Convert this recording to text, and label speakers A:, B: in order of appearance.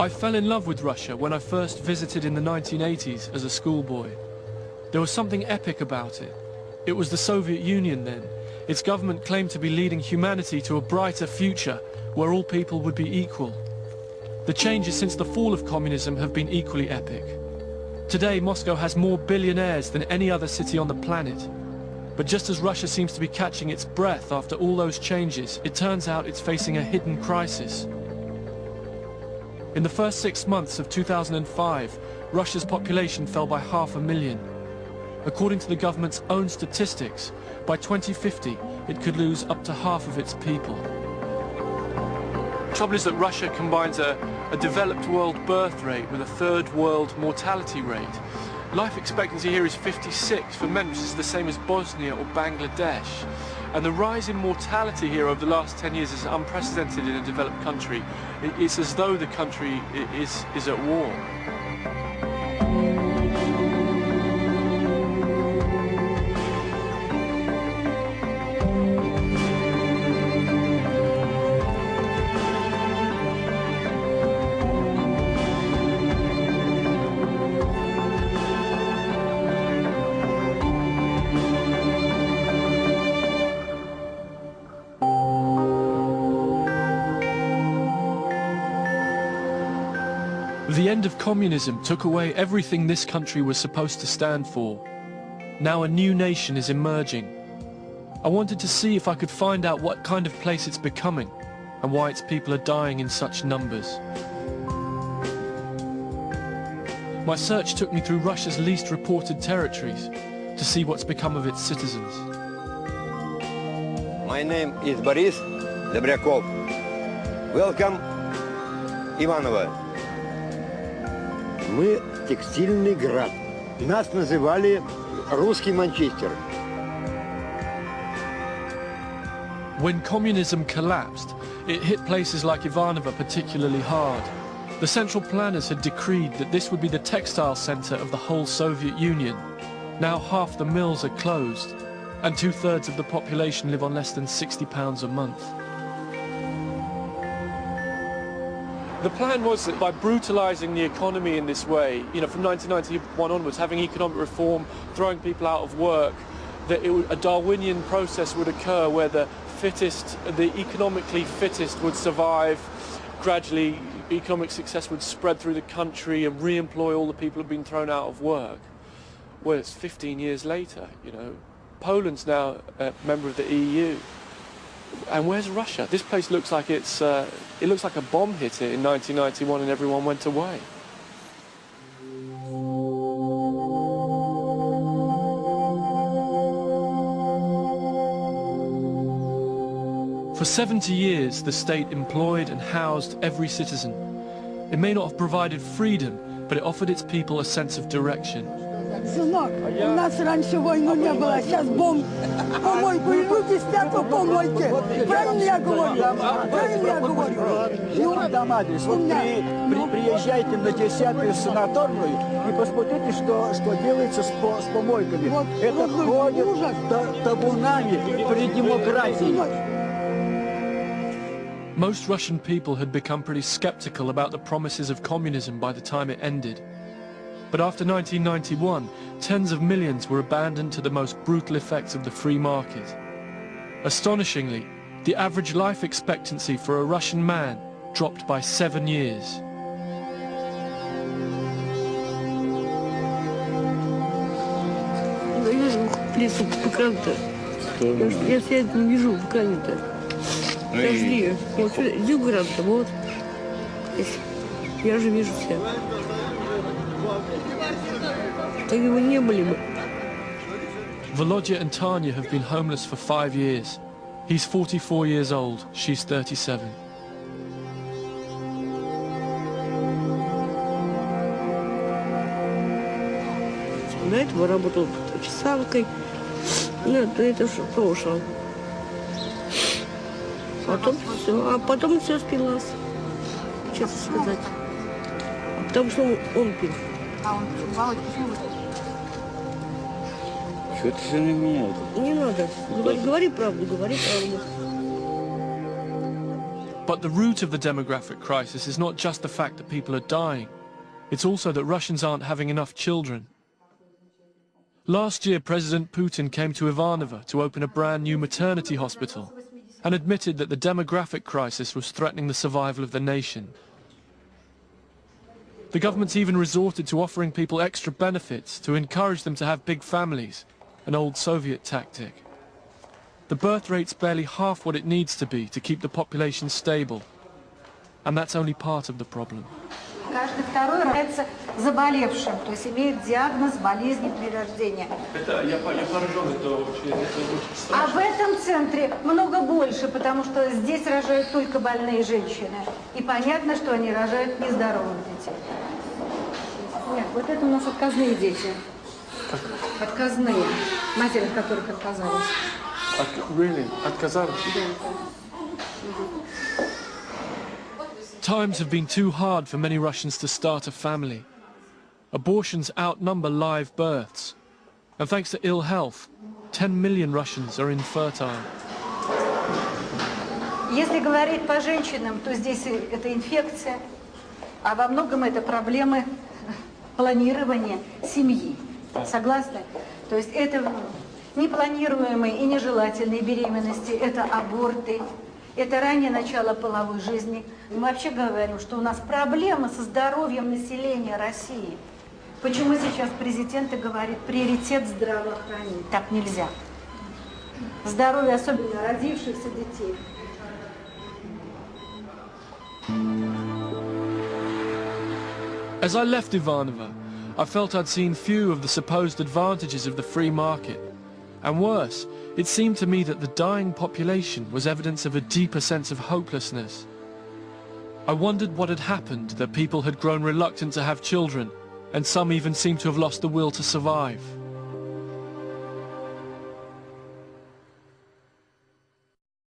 A: I fell in love with Russia when I first visited in the 1980s as a schoolboy. There was something epic about it. It was the Soviet Union then. Its government claimed to be leading humanity to a brighter future where all people would be equal. The changes since the fall of communism have been equally epic. Today, Moscow has more billionaires than any other city on the planet. But just as Russia seems to be catching its breath after all those changes, it turns out it's facing a hidden crisis. In the first 6 months of 2005, Russia's population fell by 500,000. According to the government's own statistics, by 2050, it could lose up to half of its people. The trouble is that Russia combines a developed world birth rate with a third world mortality rate. Life expectancy here is 56 for men, which is the same as Bosnia or Bangladesh. And the rise in mortality here over the last 10 years is unprecedented in a developed country. It's as though the country is at war. The end of communism took away everything this country was supposed to stand for. Now a new nation is emerging. I wanted to see if I could find out what kind of place it's becoming and why its people are dying in such numbers. My search took me through Russia's least reported territories to see what's become of its citizens.
B: My name is Boris Dobryakov. Welcome, Иваново.
C: Мы текстильный град. Нас называли русский Манчестер.
A: When communism collapsed, it hit places like Ivanovo particularly hard. The central planners had decreed that this would be the textile center of the whole Soviet Union. Now half the mills are closed, and 2/3 of the population live on less than £60 a month. The plan was that by brutalizing the economy in this way, from 1991 onwards, having economic reform, throwing people out of work, that a Darwinian process would occur where the economically fittest would survive. Gradually, economic success would spread through the country and re-employ all the people who have been thrown out of work. Well, it's 15 years later, Poland's now a member of the EU. And where's Russia? This place looks like it looks like a bomb hit it in 1991 and everyone went away. For 70 years, the state employed and housed every citizen. It may not have provided freedom, but it offered its people a sense of direction.
D: Сынок, у нас раньше войны не было, сейчас бомб. Помойку, и люди спят по помойке. Правильно я говорю? Правильно я говорю?
E: Я дам адрес. Вот приезжайте на 10-ю санаторную и посмотрите, что делается с помойками. Это ходит табунами при демократии.
A: Most Russian people had become pretty skeptical about the promises of communism by the time it ended. But after 1991, tens of millions were abandoned to the most brutal effects of the free market. Astonishingly, the average life expectancy for a Russian man dropped by 7 years.
D: Я вижу лицо экрана-то. Я себя не вижу в экране-то. Подожди, вот иди в экран-то, вот. Я же вижу себя.
A: Volodya and Tanya have been homeless for 5 years. He's 44 years old, she's 37.
D: До этого работал официанткой. Это что, прошлое. Потом все спилось, честно сказать. Потому что он пил. А он Володя, почему вы?
E: Что ты за ним?
D: Не надо. Говори правду, говори правду.
A: But the root of the demographic crisis is not just the fact that people are dying. It's also that Russians aren't having enough children. Last year, President Putin came to Ivanovo to open a brand new maternity hospital and admitted that the demographic crisis was threatening the survival of the nation. The government's even resorted to offering people extra benefits to encourage them to have big families, an old Soviet tactic. The birth rate's barely half what it needs to be to keep the population stable, and that's only part of the problem.
F: Каждый второй рождается заболевшим, то есть имеет диагноз болезни при рождении. А в этом центре много больше, потому что здесь рожают только больные женщины. И понятно, что они рожают нездоровых детей. Нет, вот это у нас отказные дети. Отказные. Матери, от которых отказались.
A: Really? Отказались? Times have been too hard for many Russians to start a family. Abortions outnumber live births. And thanks to ill health, 10 million Russians are infertile.
F: Если говорить по женщинам, то здесь это инфекция, а во многом это проблемы планирования семьи. Согласны? То есть это непланируемые и нежелательные беременности, это аборты. Это раннее начало половой жизни. Мы вообще говорим, что у нас проблема со здоровьем населения России. Почему сейчас президент и говорит приоритет здравоохранения? Так нельзя. Здоровье, особенно родившихся детей.
A: As I left Ivanovo, I felt I'd seen few of the supposed advantages of the free market. And worse, it seemed to me that the dying population was evidence of a deeper sense of hopelessness. I wondered what had happened, that people had grown reluctant to have children, and some even seemed to have lost the will to survive.